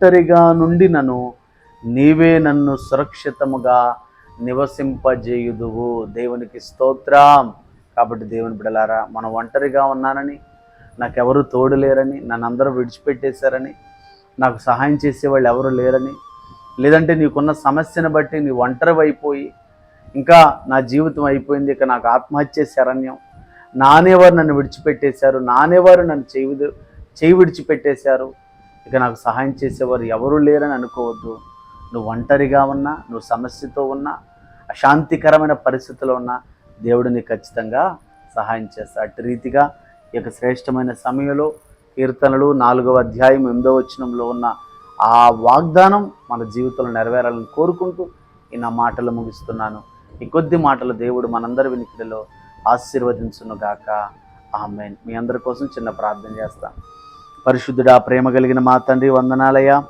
ఒంటరిగా నుండి నీవే నన్ను సురక్షితముగా నివసింపజేయుదువు. దేవునికి స్తోత్రం. కాబట్టి దేవుని బిడ్డలారా, మనం ఒంటరిగా ఉన్నానని, నాకెవరు తోడు లేరని, నన్ను అందరూ విడిచిపెట్టేశారని, నాకు సహాయం చేసేవాళ్ళు ఎవరు లేరని, లేదంటే నీకున్న సమస్యను బట్టి నీ ఒంటరివైపోయి ఇంకా నా జీవితం అయిపోయింది, ఇక నాకు ఆత్మహత్య శరణ్యం, నానేవారు నన్ను విడిచిపెట్టేశారు, నానేవారు నన్ను చేయి విడిచిపెట్టేశారు, ఇక నాకు సహాయం చేసేవారు ఎవరు లేరని అనుకోవద్దు. నువ్వు ఒంటరిగా ఉన్నా, నువ్వు సమస్యతో ఉన్నా, అశాంతికరమైన పరిస్థితిలో ఉన్నా దేవుడు నీకు ఖచ్చితంగా సహాయం చేస్తాడు. అటు రీతిగా ఈ యొక్క శ్రేష్టమైన సమయంలో కీర్తనలు 4వ అధ్యాయం 8వ వచనంలో ఉన్న ఆ వాగ్దానం మన జీవితంలో నెరవేరాలని కోరుకుంటూ ఈ నా మాటలు ముగిస్తున్నాను. ఈ కొద్ది మాటలు దేవుడు మనందరి వినికిడిలో ఆశీర్వదించునుగాక. ఆమేన్. మీ అందరి కోసం చిన్న ప్రార్థన చేస్తాను. పరిశుద్ధుడా, ప్రేమ కలిగిన మా తండ్రి, వందనాలయ్యా.